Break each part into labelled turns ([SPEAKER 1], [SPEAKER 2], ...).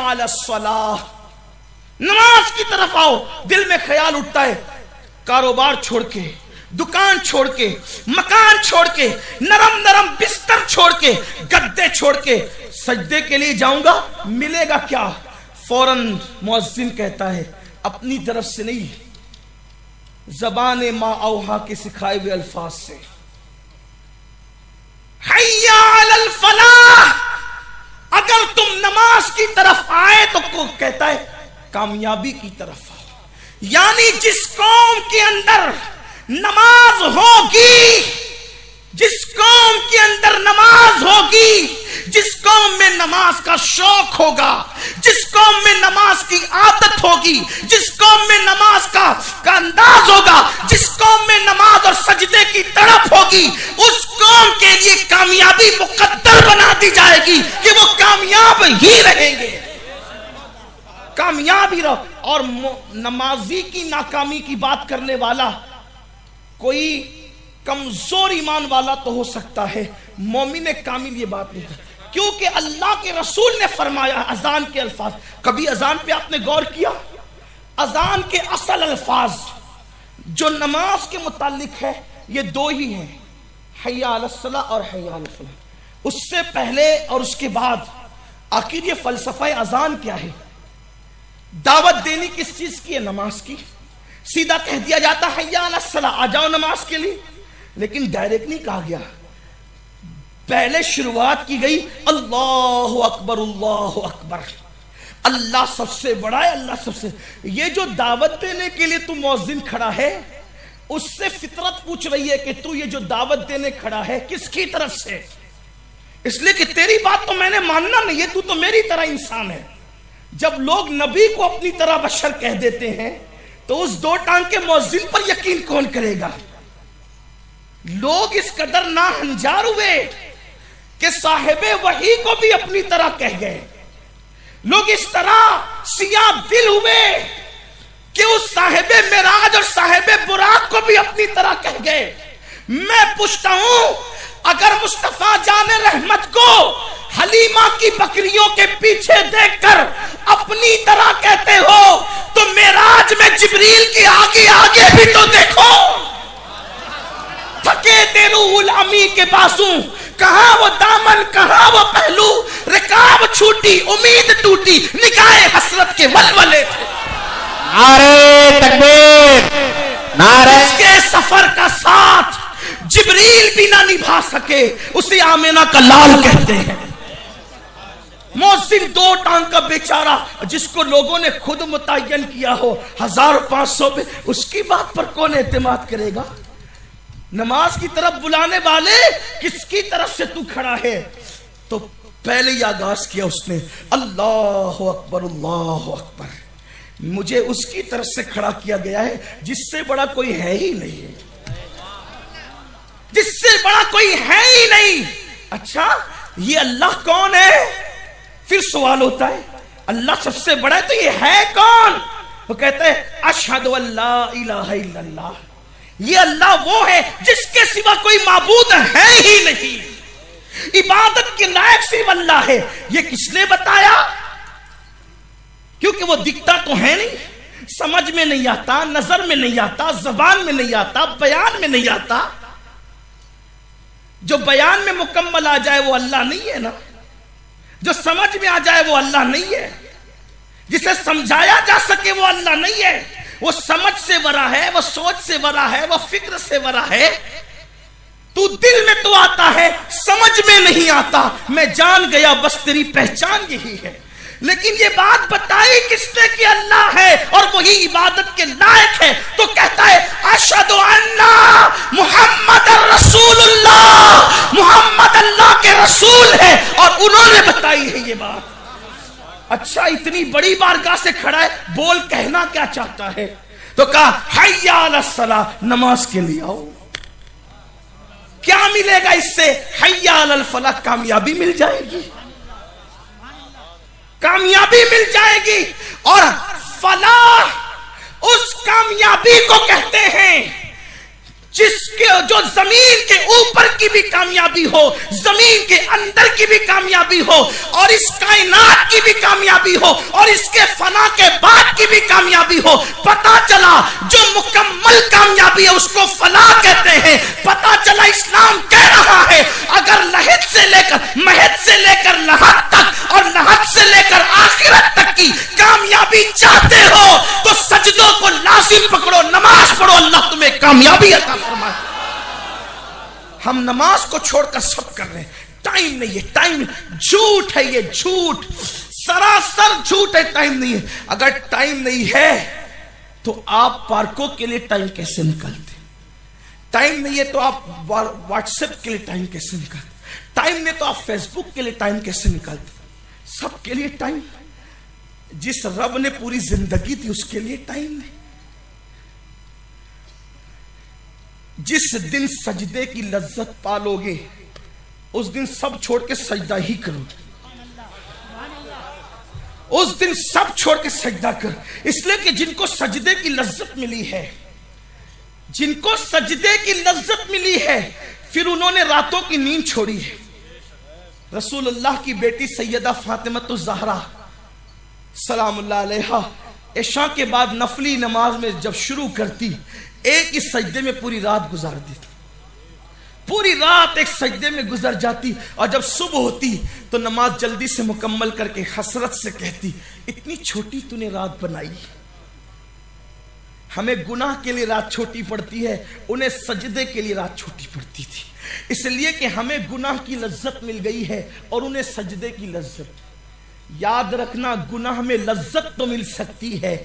[SPEAKER 1] علی الصلاۃ، نماز کی طرف آؤ. دل میں خیال اٹھتا ہے کاروبار چھوڑ کے، دکان چھوڑ کے، مکان چھوڑ کے، نرم نرم بستر چھوڑ کے، گدے چھوڑ کے سجدے کے لیے جاؤں گا، ملے گا کیا؟ فوراً مؤذن کہتا ہے اپنی طرف سے نہیں، زبان ما اوحا کے سکھائے ہوئے الفاظ سے، حی علی الفلاح. اگر تم نماز کی طرف آئے تو کہتا ہے کامیابی کی طرف آؤ. یعنی جس قوم کے اندر نماز ہوگی، جس قوم کے اندر نماز ہوگی، جس قوم میں نماز کا شوق ہوگا، جس قوم میں نماز کی عادت ہوگی، جس قوم میں نماز کا انداز ہوگا، جس قوم میں نماز اور سجدے کی تڑپ ہوگی، اس قوم کے لیے کامیابی مقدر بنا دی جائے گی کہ وہ کامیاب ہی رہیں گے، کامیاب ہی رہو. اور نمازی کی ناکامی کی بات کرنے والا کوئی کمزور ایمان والا تو ہو سکتا ہے، مومن کامل یہ بات نہیں کرتا، کیونکہ اللہ کے رسول نے فرمایا اذان کے الفاظ. کبھی اذان پہ آپ نے غور کیا؟ اذان کے اصل الفاظ جو نماز کے متعلق ہے یہ دو ہی ہیں، حی علی الصلاۃ اور حی علی الفلاح. اس سے پہلے اور اس کے بعد آخر یہ فلسفہ اذان کیا ہے؟ دعوت دینی کس چیز کی ہے؟ نماز کی. سیدھا کہہ دیا جاتا ہے حی علی الصلاۃ، آ جاؤ نماز کے لیے، لیکن ڈائریکٹ نہیں کہا گیا. پہلے شروعات کی گئی اللہ اکبر اللہ اکبر، اللہ سب سے بڑا ہے، اللہ سب سے. یہ جو دعوت دینے کے لیے تو مؤذن کھڑا ہے، اس سے فطرت پوچھ رہی ہے کہ تو یہ جو دعوت دینے کھڑا ہے کس کی طرف سے؟ اس لیے کہ تیری بات تو میں نے ماننا نہیں ہے، تو تو میری طرح انسان ہے. جب لوگ نبی کو اپنی طرح بشر کہہ دیتے ہیں تو اس دو ٹانگ کے مؤذن پر یقین کون کرے گا؟ لوگ اس قدر ناہنجار ہوئے کہ صاحب وحی کو بھی اپنی طرح کہہ گئے. لوگ اس طرح سیاہ دل ہوئے کہ اس صاحب معراج اور صاحب براق کو بھی اپنی طرح کہہ گئے. میں پوچھتا ہوں اگر مصطفیٰ جان رحمت کو حلیمہ کی بکریوں کے پیچھے دیکھ کر اپنی طرح کہتے ہو تو معراج میں جبریل کی آگے آگے بھی تو دیکھو. تھکے تیرو غلامی کے بازوں، کہاں وہ دامن کہاں وہ پہلو، رکاب چھوٹی امید ٹوٹی، نگاہ حسرت کے ولولے تھے.
[SPEAKER 2] نعرہ تکبیر، نعرہ
[SPEAKER 1] اس کے سفر کا ساتھ جبریل بھی نہ نبھا سکے، اسے آمینہ کا لال کہتے ہیں. مؤذن دو ٹانگ کا بیچارہ جس کو لوگوں نے خود متعین کیا ہو 1500 پہ، اس کی بات پر کون اعتماد کرے گا؟ نماز کی طرف بلانے والے کس کی طرف سے تو کھڑا ہے؟ تو پہلے ہی آغاز کیا اس نے اللہ اکبر اللہ اکبر. مجھے اس کی طرف سے کھڑا کیا گیا ہے جس سے بڑا کوئی ہے ہی نہیں، جس سے بڑا کوئی ہے ہی نہیں. اچھا یہ اللہ کون ہے؟ پھر سوال ہوتا ہے اللہ سب سے بڑا ہے تو یہ ہے کون؟ وہ کہتے ہیں اشہد ان لا الہ الا اللہ. یہ اللہ وہ ہے جس کے سوا کوئی معبود ہے ہی نہیں، عبادت کے لائق صرف اللہ ہے. یہ کس نے بتایا؟ کیونکہ وہ دکھتا تو ہے نہیں، سمجھ میں نہیں آتا، نظر میں نہیں آتا، زبان میں نہیں آتا، بیان میں نہیں آتا. جو بیان میں مکمل آ جائے وہ اللہ نہیں ہے نا، جو سمجھ میں آ جائے وہ اللہ نہیں ہے، جسے سمجھایا جا سکے وہ اللہ نہیں ہے. وہ سمجھ سے ورا ہے، وہ سوچ سے ورا ہے، وہ فکر سے ورا ہے. تو دل میں تو آتا ہے، سمجھ میں نہیں آتا. میں جان گیا بس تیری پہچان یہی ہے. لیکن یہ بات بتائی کس نے کہ اللہ ہے اور وہی عبادت کے لائق ہے. تو کہتا ہے اشہد ان محمد رسول اللہ، محمد اللہ کے رسول ہے اور انہوں نے بتائی ہے یہ بات. اچھا اتنی بڑی بارگاہ سے کھڑا ہے، بول کہنا کیا چاہتا ہے؟ تو کہا حی علی الصلاۃ، نماز کے لیے آؤ. کیا ملے گا اس سے؟ حی علی الفلاح، کامیابی مل جائے گی، کامیابی مل جائے گی. اور فلاح اس کامیابی کو کہتے ہیں جس کے جو زمین کے اوپر کی بھی کامیابی ہو، زمین کے اندر کی بھی کامیابی ہو، اور اس کائنات کی بھی کامیابی ہو، اور اس کے فنا کے بعد کی بھی کامیابی ہو. پتا چلا جو مکمل کامیابی ہے اس کو فلاح کہتے ہیں. پتا چلا اسلام کہہ رہا ہے اگر لحد سے لے کر مہد سے لے کر لحد تک اور لحد سے لے کر آخرت تک کی کامیابی چاہتے ہو تو سجدوں کو لازم پکڑو، نماز پڑھو، اللہ تمہیں کامیابی عطا فرمائے. ہم نماز کو چھوڑ کر سب کر رہے ہیں. ٹائم نہیں ہے، ٹائم جھوٹ ہے، یہ جھوٹ سراسر جھوٹ ہے. ٹائم نہیں ہے. اگر ٹائم نہیں ہے تو آپ پارکوں کے لیے ٹائم کیسے نکالتے؟ ٹائم نہیں ہے تو آپ واٹس ایپ کے لیے ٹائم کیسے نکالتے؟ ٹائم نہیں تو آپ فیس بک کے لیے ٹائم کیسے نکالتے؟ سب کے لیے ٹائم. جس رب نے پوری زندگی دی اس کے لیے ٹائم نہیں. جس دن سجدے کی لذت پالو گے اس دن سب چھوڑ کے سجدہ ہی کرو. اس دن سب چھوڑ کے سجدہ کر. اس لیے کہ جن کو سجدے کی لذت ملی ہے، جن کو سجدے کی لذت ملی ہے، پھر انہوں نے راتوں کی نیند چھوڑی ہے. رسول اللہ کی بیٹی سیدہ فاطمہ الزہرا سلام اللہ علیہا عشاء کے بعد نفلی نماز میں جب شروع کرتی، ایک ہی سجدے میں پوری رات گزار دیتی. پوری رات ایک سجدے میں گزر جاتی، اور جب صبح ہوتی تو نماز جلدی سے مکمل کر کے حسرت سے کہتی اتنی چھوٹی تو نے رات بنائی. ہمیں گناہ کے لیے رات چھوٹی پڑتی ہے، انہیں سجدے کے لیے رات چھوٹی پڑتی تھی. اس لیے کہ ہمیں گناہ کی لذت مل گئی ہے اور انہیں سجدے کی لذت. یاد رکھنا گناہ میں لذت تو مل سکتی ہے،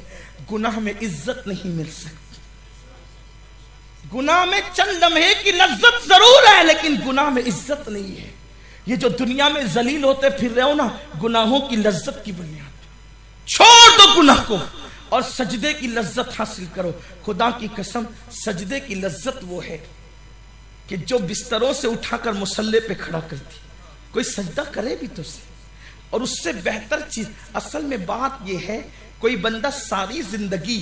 [SPEAKER 1] گناہ میں عزت نہیں مل سکتی. گناہ میں چند لمحے کی لذت ضرور ہے لیکن گناہ میں عزت نہیں ہے. یہ جو دنیا میں ذلیل ہوتے پھر رہے ہو نا، گناہوں کی لذت کی بنیاد. چھوڑ دو گناہ کو اور سجدے کی لذت حاصل کرو. خدا کی قسم سجدے کی لذت وہ ہے کہ جو بستروں سے اٹھا کر مصلی پہ کھڑا کرتی. کوئی سجدہ کرے بھی تو سے، اور اس سے بہتر چیز اصل میں بات یہ ہے، کوئی بندہ ساری زندگی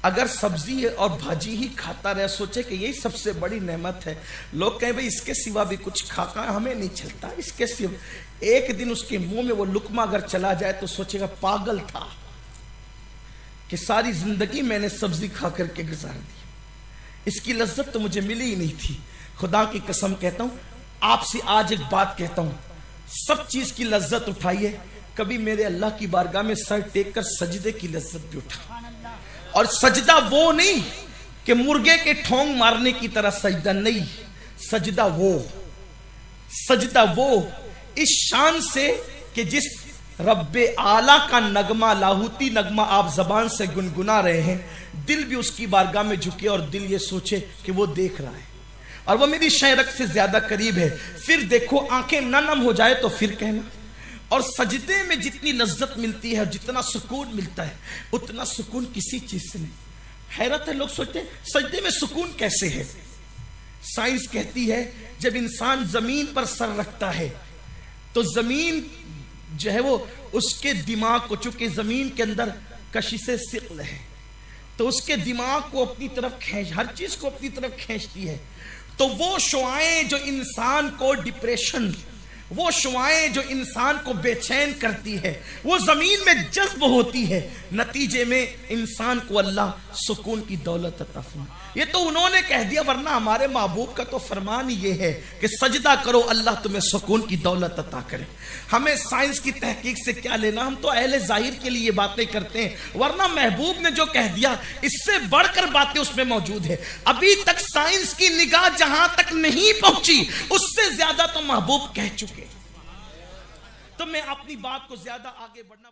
[SPEAKER 1] اگر سبزی اور بھاجی ہی کھاتا رہے، سوچے کہ یہی سب سے بڑی نعمت ہے. لوگ کہیں بھئی اس کے سوا بھی کچھ کھاتا ہے، ہمیں نہیں چلتا اس کے سوا. ایک دن اس کے منہ میں وہ لقمہ اگر چلا جائے تو سوچے گا پاگل تھا کہ ساری زندگی میں نے سبزی کھا کر کے گزار دی، اس کی لذت تو مجھے ملی ہی نہیں تھی. خدا کی قسم کہتا ہوں، آپ سے آج ایک بات کہتا ہوں، سب چیز کی لذت اٹھائیے، کبھی میرے اللہ کی بارگاہ میں سر ٹیک کر سجدے کی لذت بھی اٹھا. اور سجدہ وہ نہیں کہ مرغے کے ٹھونگ مارنے کی طرح سجدہ نہیں. سجدہ وہ اس شان سے کہ جس رب اعلیٰ کا نغمہ، لاہوتی نغمہ آپ زبان سے گنگنا رہے ہیں، دل بھی اس کی بارگاہ میں جھکے اور دل یہ سوچے کہ وہ دیکھ رہا ہے اور وہ میری شہرک سے زیادہ قریب ہے. پھر دیکھو آنکھیں نہ نم ہو جائے تو پھر کہنا. اور سجدے میں جتنی لذت ملتی ہے اور جتنا سکون ملتا ہے اتنا سکون کسی چیز سے نہیں. حیرت ہے، لوگ سوچتے ہیں سجدے میں سکون کیسے ہے. سائنس کہتی ہے جب انسان زمین پر سر رکھتا ہے تو زمین جو ہے وہ اس کے دماغ کو، چونکہ زمین کے اندر کشش ثقل ہے تو اس کے دماغ کو اپنی طرف ہر چیز کو اپنی طرف کھینچتی ہے. تو وہ شعائیں جو انسان کو ڈپریشن، وہ شعائیں جو انسان کو بے چین کرتی ہے، وہ زمین میں جذب ہوتی ہے. نتیجے میں انسان کو اللہ سکون کی دولت عطا فرمائے. یہ تو انہوں نے کہہ دیا، ورنہ ہمارے محبوب کا تو فرمان یہ ہے کہ سجدہ کرو اللہ تمہیں سکون کی دولت عطا کرے. ہمیں سائنس کی تحقیق سے کیا لینا، ہم تو اہل ظاہر کے لیے یہ باتیں کرتے ہیں، ورنہ محبوب نے جو کہہ دیا اس سے بڑھ کر باتیں اس میں موجود ہے. ابھی تک سائنس کی نگاہ جہاں تک نہیں پہنچی اس سے زیادہ تو محبوب کہہ چکے. تو میں اپنی بات کو زیادہ آگے بڑھنا